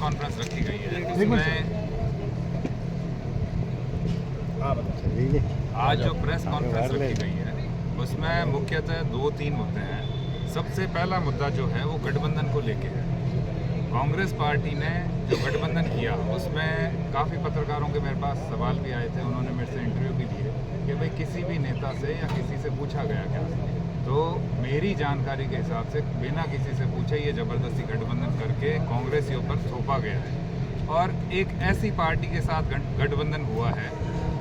Conference रखी गई है उसमें आज जो प्रेस कॉन्फ्रेंस रखी गई है उसमें मुख्यतः 2-3 मुद्दे हैं। सबसे पहला मुद्दा जो है वो गठबंधन को लेके है। कांग्रेस पार्टी ने जो गठबंधन किया उसमें काफ़ी पत्रकारों के मेरे पास सवाल भी आए थे, उन्होंने मेरे से इंटरव्यू भी लिए कि भाई किसी भी नेता से या किसी से पूछा गया क्या। तो मेरी जानकारी के हिसाब से बिना किसी से पूछे ये ज़बरदस्ती गठबंधन करके कांग्रेसियों पर थोपा गया है। और एक ऐसी पार्टी के साथ गठबंधन हुआ है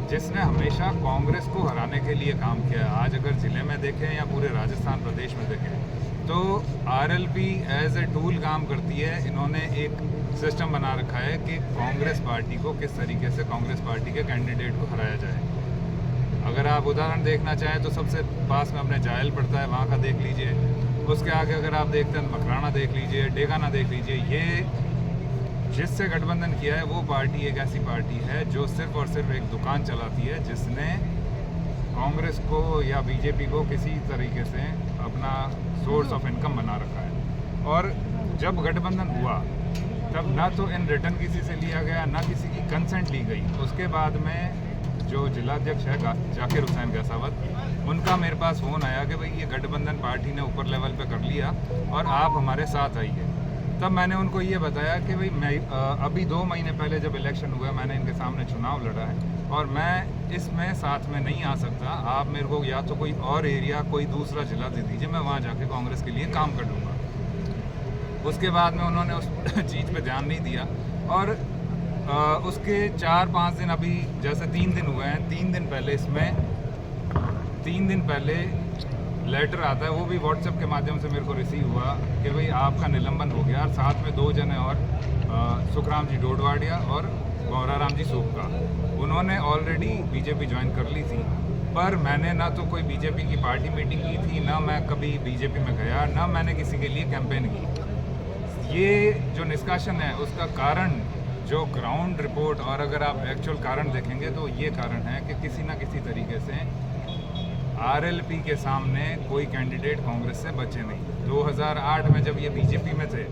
जिसने हमेशा कांग्रेस को हराने के लिए काम किया है। आज अगर ज़िले में देखें या पूरे राजस्थान प्रदेश में देखें तो आरएलपी एज ए टूल काम करती है। इन्होंने एक सिस्टम बना रखा है कि कांग्रेस पार्टी को किस तरीके से कांग्रेस पार्टी के कैंडिडेट को हराया जाए। अगर आप उदाहरण देखना चाहें तो सबसे पास में अपने जायल पड़ता है, वहाँ का देख लीजिए। उसके आगे अगर आप देखते हैं मकराना देख लीजिए, डेगाना देख लीजिए। ये जिससे गठबंधन किया है वो पार्टी एक ऐसी पार्टी है जो सिर्फ और सिर्फ एक दुकान चलाती है, जिसने कांग्रेस को या बीजेपी को किसी तरीके से अपना सोर्स ऑफ इनकम बना रखा है। और जब गठबंधन हुआ तब ना तो इन रिटर्न किसी से लिया गया, ना किसी की कंसेंट ली गई। उसके बाद में जो जिलाध्यक्ष है जाकिर हुसैन गैसावत, उनका मेरे पास फ़ोन आया कि भाई ये गठबंधन पार्टी ने ऊपर लेवल पे कर लिया और आप हमारे साथ आइए। तब मैंने उनको ये बताया कि भाई मैं अभी 2 महीने पहले जब इलेक्शन हुआ मैंने इनके सामने चुनाव लड़ा है और मैं इसमें साथ में नहीं आ सकता। आप मेरे को या तो कोई और एरिया, कोई दूसरा जिला दे दीजिए, मैं वहाँ जाके कांग्रेस के लिए काम कर लूँगा। उसके बाद में उन्होंने उस चीज़ पे ध्यान नहीं दिया और उसके 4-5 दिन, अभी जैसे 3 दिन हुए हैं, 3 दिन पहले इसमें 3 दिन पहले लेटर आता है, वो भी व्हाट्सएप के माध्यम से मेरे को रिसीव हुआ कि भाई आपका निलंबन हो गया। साथ में 2 जने और सुखराम जी डोडवाडिया और गौराराम जी सोपका, उन्होंने ऑलरेडी बीजेपी ज्वाइन कर ली थी। पर मैंने ना तो कोई बीजेपी की पार्टी मीटिंग की थी, ना मैं कभी बीजेपी में गया, ना मैंने किसी के लिए कैंपेन की। ये जो निष्कासन है उसका कारण जो ग्राउंड रिपोर्ट और अगर आप एक्चुअल कारण देखेंगे तो ये कारण है कि किसी ना किसी तरीके से आरएलपी के सामने कोई कैंडिडेट कांग्रेस से बचे नहीं। 2008 में जब ये बीजेपी में थे,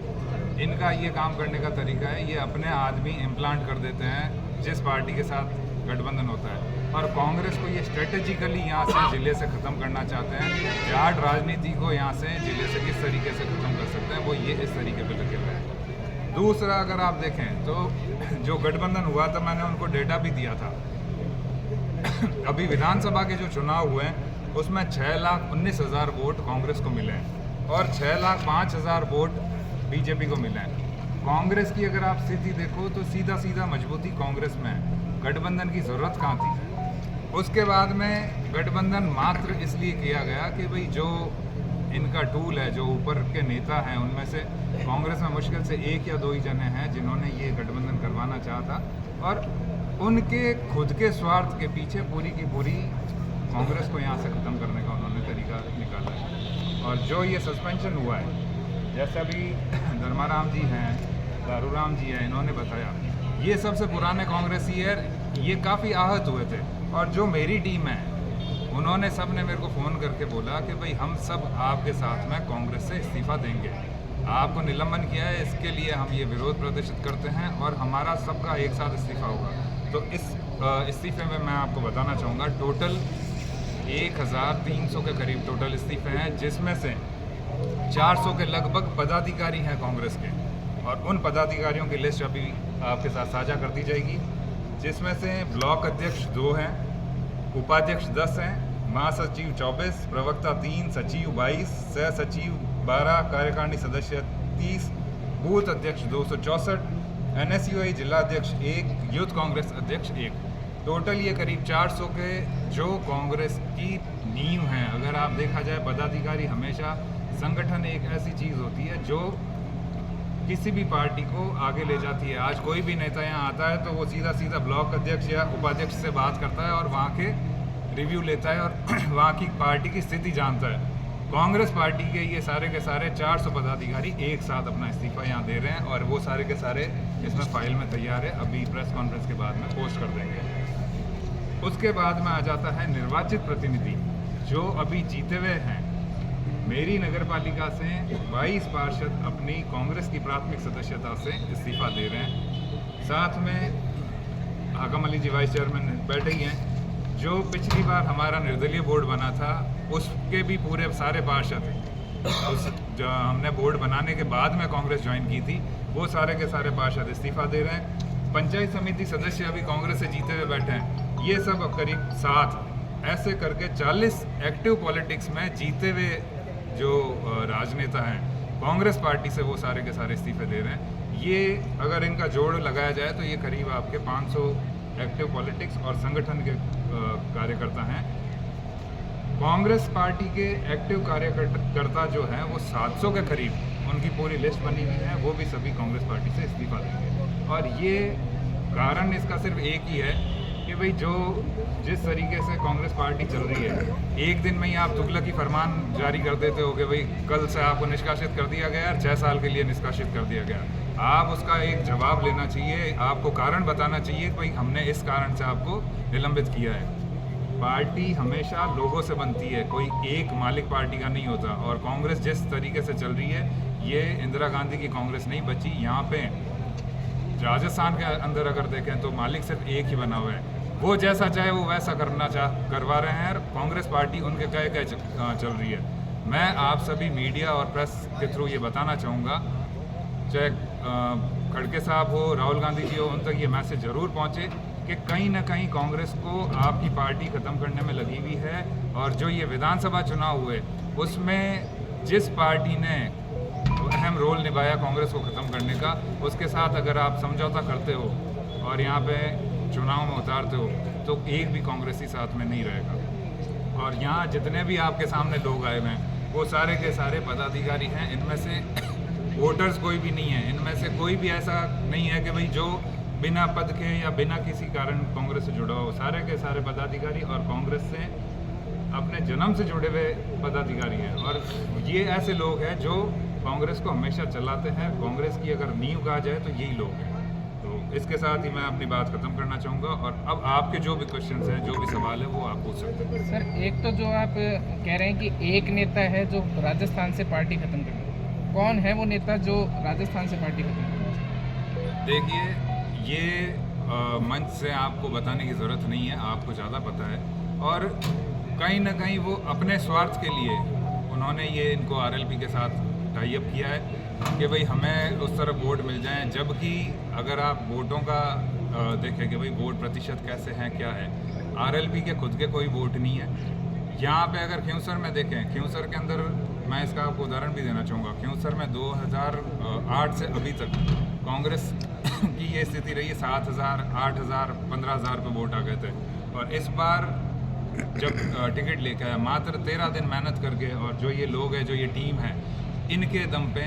इनका ये काम करने का तरीका है, ये अपने आदमी इम्प्लांट कर देते हैं जिस पार्टी के साथ गठबंधन होता है। और कांग्रेस को ये स्ट्रेटेजिकली यहाँ से ज़िले से ख़त्म करना चाहते हैं। जाट राजनीति को यहाँ से ज़िले से किस तरीके से ख़त्म कर सकते हैं, वो ये इस तरीके पर लगे हुए हैं। दूसरा, अगर आप देखें तो जो गठबंधन हुआ था मैंने उनको डेटा भी दिया था। अभी विधानसभा के जो चुनाव हुए हैं उसमें 6,19,000 वोट कांग्रेस को मिले हैं और 6,05,000 वोट बीजेपी को मिले हैं। कांग्रेस की अगर आप स्थिति देखो तो सीधा सीधा मजबूती कांग्रेस में है। गठबंधन की ज़रूरत कहाँ थी। उसके बाद में गठबंधन मात्र इसलिए किया गया कि भाई जो इनका टूल है, जो ऊपर के नेता हैं, उनमें से कांग्रेस में मुश्किल से 1 या 2 ही जने हैं जिन्होंने ये गठबंधन करवाना चाहा था और उनके खुद के स्वार्थ के पीछे पूरी की पूरी कांग्रेस को यहाँ से ख़त्म करने का उन्होंने तरीका निकाला है। और जो ये सस्पेंशन हुआ है, जैसे अभी धर्माराम जी हैं, दारूराम जी हैं, इन्होंने बताया ये सबसे पुराने कांग्रेसी है, ये काफ़ी आहत हुए थे। और जो मेरी टीम है उन्होंने सब ने मेरे को फ़ोन करके बोला कि भाई हम सब आपके साथ में कांग्रेस से इस्तीफ़ा देंगे। आपको निलंबन किया है, इसके लिए हम ये विरोध प्रदर्शित करते हैं और हमारा सबका एक साथ इस्तीफ़ा होगा। तो इस इस्तीफ़े में मैं आपको बताना चाहूँगा टोटल 1,300 के करीब टोटल इस्तीफे हैं, जिसमें से 400 के लगभग पदाधिकारी हैं कांग्रेस के। और उन पदाधिकारियों की लिस्ट अभी आपके साथ साझा कर दी जाएगी, जिसमें से ब्लॉक अध्यक्ष 2 हैं, उपाध्यक्ष 10 हैं, महासचिव 24, प्रवक्ता 3, सचिव 22, सह सचिव 12, कार्यकारिणी सदस्य 30, बूथ अध्यक्ष 264, NSUI जिला अध्यक्ष 1, यूथ कांग्रेस अध्यक्ष 1। टोटल ये करीब 400 के जो कांग्रेस की नींव हैं। अगर आप देखा जाए, पदाधिकारी हमेशा, संगठन एक ऐसी चीज़ होती है जो किसी भी पार्टी को आगे ले जाती है। आज कोई भी नेता यहाँ आता है तो वो सीधा सीधा ब्लॉक अध्यक्ष या उपाध्यक्ष से बात करता है और वहाँ के रिव्यू लेता है और वहाँ की पार्टी की स्थिति जानता है। कांग्रेस पार्टी के ये सारे के सारे 400 पदाधिकारी एक साथ अपना इस्तीफा यहाँ दे रहे हैं और वो सारे के सारे इसमें फाइल में तैयार है, अभी प्रेस कॉन्फ्रेंस के बाद में पोस्ट कर देंगे। उसके बाद में आ जाता है निर्वाचित प्रतिनिधि जो अभी जीते हुए हैं। मेरी नगर पालिका से 22 पार्षद अपनी कांग्रेस की प्राथमिक सदस्यता से इस्तीफा दे रहे हैं। साथ में हाकम अली जी वाइस चेयरमैन बैठे ही हैं। जो पिछली बार हमारा निर्दलीय बोर्ड बना था उसके भी पूरे सारे पार्षद उस जो हमने बोर्ड बनाने के बाद में कांग्रेस ज्वाइन की थी वो सारे के सारे पार्षद इस्तीफा दे रहे हैं। पंचायत समिति सदस्य अभी कांग्रेस से जीते हुए बैठे हैं। ये सब करीब 7 ऐसे करके 40 एक्टिव पॉलिटिक्स में जीते हुए जो राजनेता हैं कांग्रेस पार्टी से वो सारे के सारे इस्तीफे दे रहे हैं। ये अगर इनका जोड़ लगाया जाए तो ये करीब आपके 500 एक्टिव पॉलिटिक्स और संगठन के कार्यकर्ता हैं। कांग्रेस पार्टी के एक्टिव कार्यकर्ता जो हैं वो 700 के करीब उनकी पूरी लिस्ट बनी हुई है, वो भी सभी कांग्रेस पार्टी से इस्तीफा देंगे। और ये कारण इसका सिर्फ एक ही है कि भाई जो जिस तरीके से कांग्रेस पार्टी चल रही है, एक दिन में ही आप तुगलकी फरमान जारी कर देते हो कि भाई कल से आपको निष्कासित कर दिया गया, 6 साल के लिए निष्कासित कर दिया गया। आप उसका एक जवाब लेना चाहिए, आपको कारण बताना चाहिए कि भाई हमने इस कारण से आपको निलंबित किया है। पार्टी हमेशा लोगों से बनती है, कोई एक मालिक पार्टी का नहीं होता। और कांग्रेस जिस तरीके से चल रही है ये इंदिरा गांधी की कांग्रेस नहीं बची। यहाँ पे राजस्थान के अंदर अगर देखें तो मालिक सिर्फ एक ही बना हुआ है, वो जैसा चाहे वो वैसा करवा रहे हैं और कांग्रेस पार्टी उनके कहे चल रही है। मैं आप सभी मीडिया और प्रेस के थ्रू ये बताना चाहूँगा, चाहे खड़गे साहब हो, राहुल गांधी जी हो, उन तक ये मैसेज ज़रूर पहुँचे कि कहीं ना कहीं कांग्रेस को आपकी पार्टी ख़त्म करने में लगी हुई है। और जो ये विधानसभा चुनाव हुए उसमें जिस पार्टी ने अहम रोल निभाया कांग्रेस को ख़त्म करने का, उसके साथ अगर आप समझौता करते हो और यहाँ पे चुनाव में उतारते हो तो एक भी कांग्रेसी साथ में नहीं रहेगा। और यहाँ जितने भी आपके सामने लोग आए हुए हैं वो सारे के सारे पदाधिकारी हैं। इनमें से वोटर्स कोई भी नहीं है, इनमें से कोई भी ऐसा नहीं है कि भाई जो बिना पद के या बिना किसी कारण कांग्रेस से जुड़ा हो। सारे के सारे पदाधिकारी और कांग्रेस से अपने जन्म से जुड़े हुए पदाधिकारी हैं। और ये ऐसे लोग हैं जो कांग्रेस को हमेशा चलाते हैं। कांग्रेस की अगर नींव कहा जाए तो यही लोग हैं। तो इसके साथ ही मैं अपनी बात खत्म करना चाहूँगा और अब आपके जो भी क्वेश्चंस हैं, जो भी सवाल है वो आप पूछ सकते हैं। सर, एक तो जो आप कह रहे हैं कि एक नेता है जो राजस्थान से पार्टी खत्म कर रहा है, कौन है वो नेता जो राजस्थान से पार्टी खत्म कर रहा है? देखिए, ये मंच से आपको बताने की ज़रूरत नहीं है, आपको ज़्यादा पता है। और कहीं ना कहीं वो अपने स्वार्थ के लिए उन्होंने ये इनको आरएलपी के साथ टाई अप किया है कि भाई हमें उस तरफ वोट मिल जाएं। जबकि अगर आप वोटों का देखें कि भाई वोट प्रतिशत कैसे हैं, क्या है, आरएलपी के खुद के कोई वोट नहीं है। यहाँ पे अगर खिंवसर में देखें, खिंवसर के अंदर मैं इसका आपको उदाहरण भी देना चाहूँगा। खिंवसर में 2008 से अभी तक कांग्रेस की ये स्थिति रही है, 7,000, 8,000, 15,000 पे वोट आ गए थे। और इस बार जब टिकट लेकर आया, मात्र 13 दिन मेहनत करके, और जो ये लोग हैं, जो ये टीम है, इनके दम पे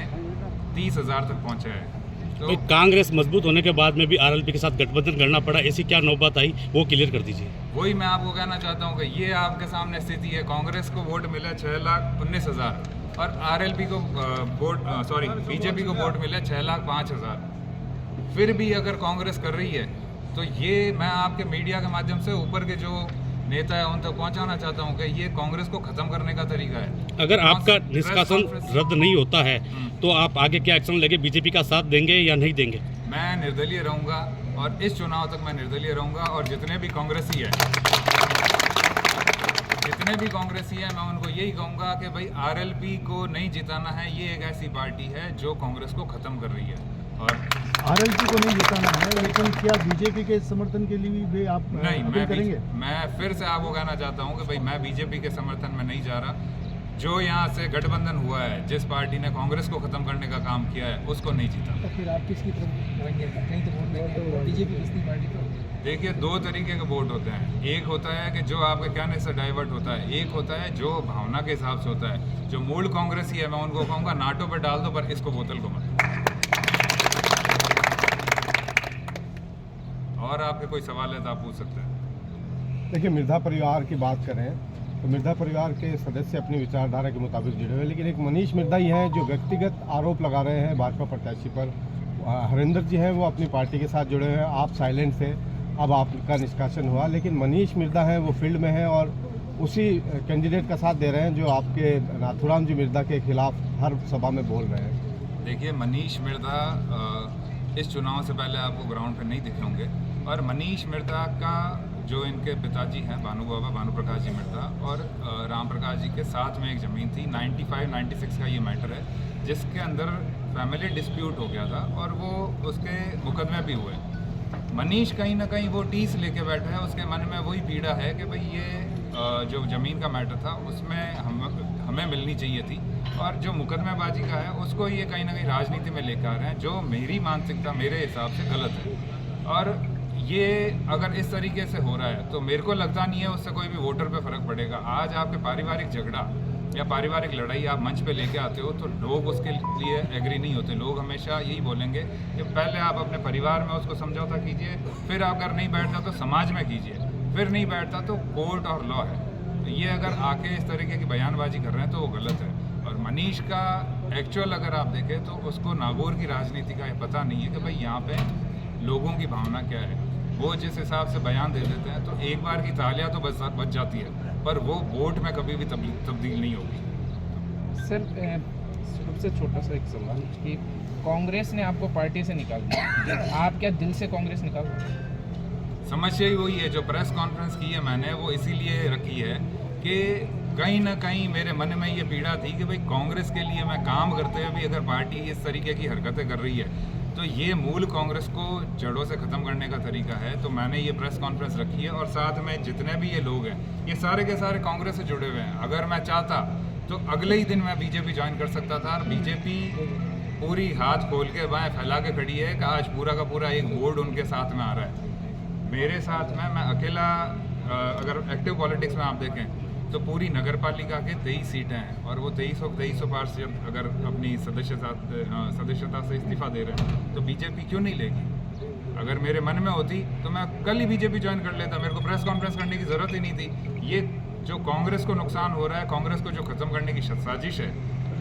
30,000 तक पहुंचा है। तो कांग्रेस मजबूत होने के बाद में भी आरएलपी के साथ गठबंधन करना पड़ा, ऐसी क्या नौबत आई, वो क्लियर कर दीजिए। वही मैं आपको कहना चाहता हूँ कि ये आपके सामने स्थिति है। कांग्रेस को वोट मिला 6,19,000 और आरएलपी को बीजेपी को वोट मिले 6,05,000। फिर भी अगर कांग्रेस कर रही है तो ये मैं आपके मीडिया के माध्यम से ऊपर के जो नेता है उन तक पहुंचाना चाहता हूं कि ये कांग्रेस को खत्म करने का तरीका है। अगर आपका निष्कासन रद्द नहीं होता है तो आप आगे क्या एक्शन लेंगे, बीजेपी का साथ देंगे या नहीं देंगे? मैं निर्दलीय रहूंगा और इस चुनाव तक मैं निर्दलीय रहूंगा। और जितने भी कांग्रेसी है मैं उनको यही कहूंगा कि भाई आरएलपी को नहीं जिताना है। ये एक ऐसी पार्टी है जो कांग्रेस को खत्म कर रही है। और आरएलपी को नहीं जिताना है, लेकिन क्या बीजेपी के समर्थन के लिए भी आप नहीं करेंगे? मैं फिर से आपको कहना चाहता हूं कि भाई मैं बीजेपी के समर्थन में नहीं जा रहा। जो यहाँ से गठबंधन हुआ है, जिस पार्टी ने कांग्रेस को खत्म करने का काम किया है, उसको नहीं जीता। तो फिर आप किसकी तरफ रहेंगे? कहीं तो वोट देंगे बीजेपी किसकी पार्टी को? देखिए, 2 तरीके के वोट होते हैं। एक होता है कि जो आपके कहने से डाइवर्ट होता है, एक होता है जो भावना के हिसाब से होता है। जो मूल कांग्रेसी है मैं उनको कहूँगा नाटो पर डाल दो, पर इसको बोतल को मत। और आपके कोई सवाल है तो आप पूछ सकते हैं। देखिए, मिर्धा परिवार की बात करें तो मिर्धा परिवार के सदस्य अपनी विचारधारा के मुताबिक जुड़े हुए, लेकिन एक मनीष मिर्धा ही हैं जो व्यक्तिगत आरोप लगा रहे हैं भाजपा प्रत्याशी पर। हरिंदर जी हैं वो अपनी पार्टी के साथ जुड़े हुए हैं, आप साइलेंट थे, अब आपका निष्कासन हुआ। लेकिन मनीष मिर्धा हैं वो फील्ड में हैं और उसी कैंडिडेट का साथ दे रहे हैं जो आपके नाथुराम जी मिर्जा के खिलाफ हर सभा में बोल रहे हैं। देखिए, मनीष मिर्जा इस चुनाव से पहले आपको ग्राउंड पे नहीं दिखे होंगे, और मनीष मिर्जा का जो इनके पिताजी हैं भानु प्रकाश जी मिर्जा, और राम प्रकाश जी के साथ में एक ज़मीन थी, 95-96 का ये मैटर है, जिसके अंदर फैमिली डिस्प्यूट हो गया था और वो उसके मुकदमे भी हुए। मनीष कहीं ना कहीं वो टीस लेके बैठा है, उसके मन में वही पीड़ा है कि भाई ये जो ज़मीन का मैटर था उसमें हमें मिलनी चाहिए थी, और जो मुकदमेबाजी का है उसको ये कहीं ना कहीं राजनीति में लेकर आ रहे हैं, जो मेरी मानसिकता मेरे हिसाब से गलत है। और ये अगर इस तरीके से हो रहा है तो मेरे को लगता नहीं है उससे कोई भी वोटर पे फ़र्क पड़ेगा। आज आपके पारिवारिक झगड़ा या पारिवारिक लड़ाई आप मंच पे लेके आते हो तो लोग उसके लिए एग्री नहीं होते। लोग हमेशा यही बोलेंगे कि पहले आप अपने परिवार में उसको समझौता कीजिए, फिर अगर नहीं बैठता तो समाज में कीजिए, फिर नहीं बैठता तो कोर्ट और लॉ है। तो ये अगर आके इस तरीके की बयानबाजी कर रहे हैं तो वो गलत है। और मनीष का एक्चुअल अगर आप देखें तो उसको नागौर की राजनीति का पता नहीं है कि भाई यहाँ पे लोगों की भावना क्या है। वो जिस हिसाब से बयान दे देते हैं तो एक बार की तालियां तो बच जाती है, पर वो वोट में कभी भी तब्दील नहीं होगी। सर सबसे छोटा सा एक सवाल कि कांग्रेस ने आपको पार्टी से निकाल दिया, आप क्या दिल से कांग्रेस निकाल रहे? समस्या ही वही है, जो प्रेस कॉन्फ्रेंस की है मैंने वो इसीलिए रखी है कि कहीं ना कहीं मेरे मन में ये पीड़ा थी कि भाई कांग्रेस के लिए मैं काम करते हुए भी अगर पार्टी इस तरीके की हरकतें कर रही है तो ये मूल कांग्रेस को जड़ों से ख़त्म करने का तरीका है। तो मैंने ये प्रेस कॉन्फ्रेंस रखी है, और साथ में जितने भी ये लोग हैं ये सारे के सारे कांग्रेस से जुड़े हुए हैं। अगर मैं चाहता तो अगले ही दिन मैं बीजेपी ज्वाइन कर सकता था, और बीजेपी पूरी हाथ खोल के बाएँ फैला के खड़ी है कि आज पूरा का पूरा एक बोर्ड उनके साथ में आ रहा है। मेरे साथ में मैं अकेला, अगर एक्टिव पॉलिटिक्स में आप देखें तो पूरी नगर पालिका के 23 सीटें हैं, और वो 2300 पार्षद अगर अपनी सदस्यता से इस्तीफा दे रहे हैं तो बीजेपी क्यों नहीं लेगी? अगर मेरे मन में होती तो मैं कल ही बीजेपी ज्वाइन कर लेता, मेरे को प्रेस कॉन्फ्रेंस करने की ज़रूरत ही नहीं थी। ये जो कांग्रेस को नुकसान हो रहा है, कांग्रेस को जो ख़त्म करने की साजिश है,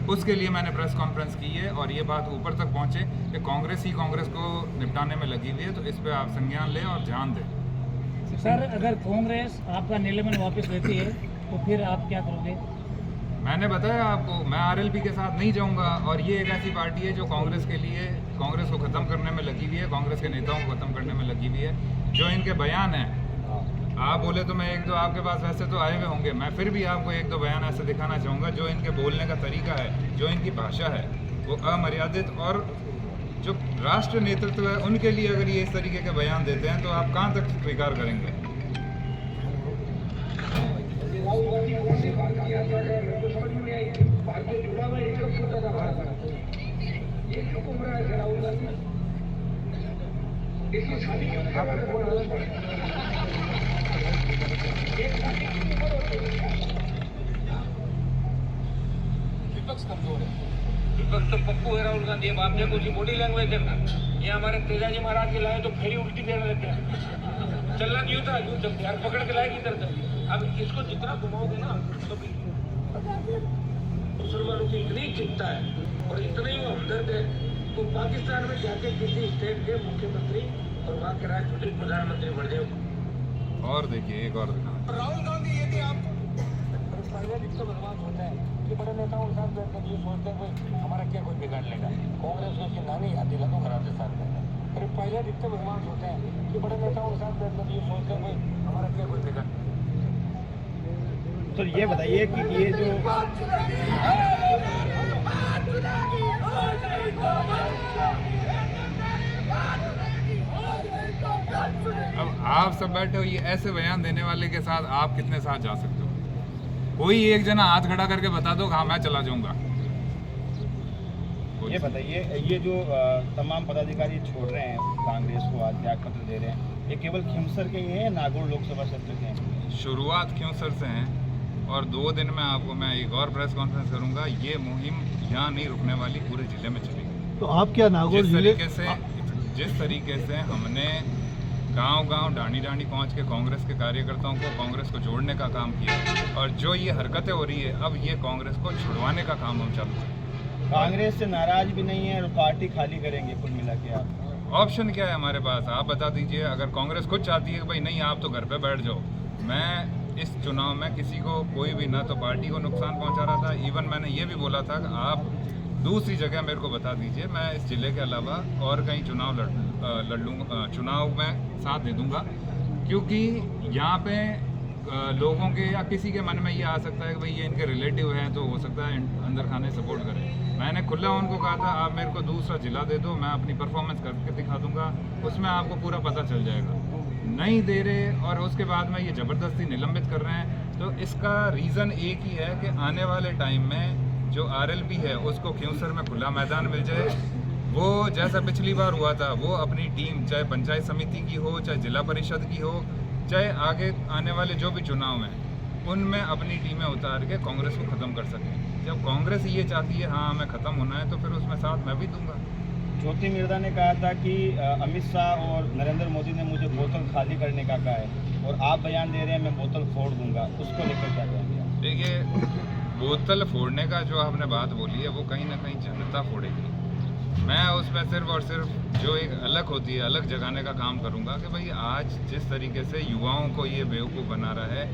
उसके लिए मैंने प्रेस कॉन्फ्रेंस की है, और ये बात ऊपर तक पहुँचे कि कांग्रेस ही कांग्रेस को निपटाने में लगी हुई है। तो इस पर आप संज्ञान लें और ध्यान दें। सर, अगर कांग्रेस आपका निलंबन वापस लेती है तो फिर आप क्या करोगे? मैंने बताया आपको, मैं आरएलपी के साथ नहीं जाऊंगा, और ये एक ऐसी पार्टी है जो कांग्रेस के लिए कांग्रेस को ख़त्म करने में लगी हुई है, कांग्रेस के नेताओं को ख़त्म करने में लगी हुई है। जो इनके बयान हैं, आप बोले तो मैं एक दो आपके पास वैसे तो आए हुए होंगे, मैं फिर भी आपको एक दो बयान ऐसे दिखाना चाहूँगा। जो इनके बोलने का तरीका है, जो इनकी भाषा है, वो अमर्यादित, और जो राष्ट्र नेतृत्व है उनके लिए अगर ये इस तरीके के बयान देते हैं तो आप कहाँ तक स्वीकार करेंगे? विपक्ष कमजोर है, विपक्ष तो पप्पू है, राहुल गांधी। अब आप देखो जी बॉडी लैंग्वेज देखना, ये हमारे तेजाजी महाराज के लाए तो फेरी उल्टी देने लगते हैं। चलना क्यों था, यूँ चलते यार, पकड़ के लाए किधर तक। अब इसको जितना घुमाओगे ना तो मुसलमानों की इतनी चिंता है और इतना ही वो हमदर्द है, तो पाकिस्तान में जाके किसी स्टेट के मुख्यमंत्री और वहाँ के राष्ट्रपति प्रधानमंत्री बढ़ जाए। और देखिए एक और दिखा, राहुल गांधी यदि आप पहले दिन तो बर्बाद होता है कि बड़े नेताओं के साथ बैठकर ये सोचते हैं भाई हमारा क्या कोई बिगाड़ लेगा। कांग्रेस को उसकी नानी याद दिला दो राजस्थान में, फिर पहले दिन तो बर्बाद होते हैं कि बड़े नेताओं के साथ बैठकर ये सोचते हैं भाई हमारा क्या कोई बिगाड़। तो ये बताइए कि ये जो अब आप सब बैठे हो, ये ऐसे बयान देने वाले के साथ आप कितने साथ जा सकते हो? कोई एक जना हाथ खड़ा करके बता दो हाँ मैं चला जाऊंगा। ये बताइए, ये जो तमाम पदाधिकारी छोड़ रहे हैं कांग्रेस को, आज त्याग पत्र दे रहे हैं, ये केवल खिमसर के ही हैं, नागौर लोकसभा क्षेत्र के हैं? शुरुआत खिमसर से हैं, और 2 दिन में आपको मैं एक और प्रेस कॉन्फ्रेंस करूंगा। ये मुहिम यहाँ नहीं रुकने वाली, पूरे जिले में चलेगी। तो आप क्या नागौर जिस तरीके से हमने गांव-गांव डांडी पहुंच के कांग्रेस के कार्यकर्ताओं को कांग्रेस को जोड़ने का काम किया, और जो ये हरकतें हो रही है अब ये कांग्रेस को छुड़वाने का काम हम चालू करें। कांग्रेस से नाराज भी नहीं है और पार्टी खाली करेंगे कुल मिला के? आप ऑप्शन क्या है हमारे पास, आप बता दीजिए। अगर कांग्रेस खुद चाहती है कि भाई नहीं आप तो घर पे बैठ जाओ, मैं इस चुनाव में किसी को कोई भी ना तो पार्टी को नुकसान पहुंचा रहा था। इवन मैंने ये भी बोला था कि आप दूसरी जगह मेरे को बता दीजिए, मैं इस जिले के अलावा और कहीं चुनाव लड़ लूँगा, चुनाव में साथ दे दूँगा, क्योंकि यहाँ पे लोगों के या किसी के मन में ये आ सकता है कि भाई ये इनके रिलेटिव हैं तो हो सकता है अंदर खाने सपोर्ट करें। मैंने खुला उनको कहा था आप मेरे को दूसरा जिला दे दो, मैं अपनी परफॉर्मेंस करके दिखा दूंगा, उसमें आपको पूरा पता चल जाएगा। नहीं दे रहे और उसके बाद में ये ज़बरदस्ती निलंबित कर रहे हैं, तो इसका रीज़न एक ही है कि आने वाले टाइम में जो RLP है उसको खिंवसर में खुला मैदान मिल जाए। वो जैसा पिछली बार हुआ था, वो अपनी टीम चाहे पंचायत समिति की हो, चाहे जिला परिषद की हो, चाहे आगे आने वाले जो भी चुनाव हैं उनमें अपनी टीमें उतार के कांग्रेस को ख़त्म कर सकें। जब कांग्रेस ये चाहती है हाँ हमें ख़त्म होना है, तो फिर उसमें साथ मैं भी दूंगा। ज्योति मिर्धा ने कहा था कि अमित शाह और नरेंद्र मोदी ने मुझे बोतल खाली करने का कहा है, और आप बयान दे रहे हैं मैं बोतल फोड़ दूंगा, उसको लेकर क्या कहेंगे? देखिए, बोतल फोड़ने का जो आपने बात बोली है वो कहीं ना कहीं जनता फोड़ेगी। मैं उसमें सिर्फ और सिर्फ जो एक अलग होती है, अलग जगाने का काम करूंगा कि भाई आज जिस तरीके से युवाओं को ये बेवकूफ़ बना रहा है,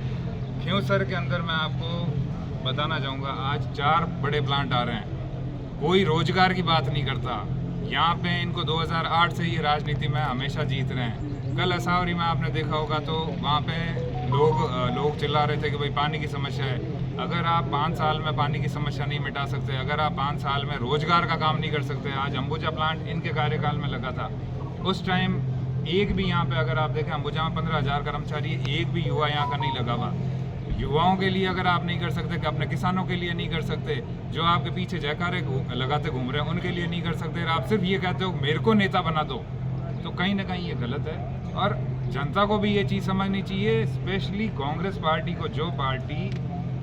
खिंवसर के अंदर मैं आपको बताना चाहूँगा आज 4 बड़े प्लांट आ रहे हैं, कोई रोजगार की बात नहीं करता। यहाँ पे इनको 2008 से ये राजनीति में हमेशा जीत रहे हैं। कल असावरी में आपने देखा होगा तो वहाँ पे लोग चिल्ला रहे थे कि भाई पानी की समस्या है। अगर आप 5 साल में पानी की समस्या नहीं मिटा सकते, अगर आप 5 साल में रोजगार का काम नहीं कर सकते, आज अंबुजा प्लांट इनके कार्यकाल में लगा था, उस टाइम एक भी यहाँ पे अगर आप देखें अंबुजा में 15,000 कर्मचारी, एक भी युवा यहाँ का नहीं लगा हुआ। युवाओं के लिए अगर आप नहीं कर सकते, कि अपने किसानों के लिए नहीं कर सकते, जो आपके पीछे जयकारे लगाते घूम रहे हैं उनके लिए नहीं कर सकते, आप सिर्फ ये कहते हो मेरे को नेता बना दो, तो कहीं ना कहीं ये गलत है। और जनता को भी ये चीज़ समझनी चाहिए, स्पेशली कांग्रेस पार्टी को, जो पार्टी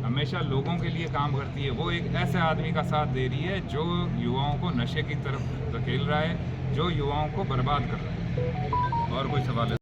हमेशा लोगों के लिए काम करती है, वो एक ऐसे आदमी का साथ दे रही है जो युवाओं को नशे की तरफ धकेल रहा है, जो युवाओं को बर्बाद कर रहा है। और कोई सवाल है?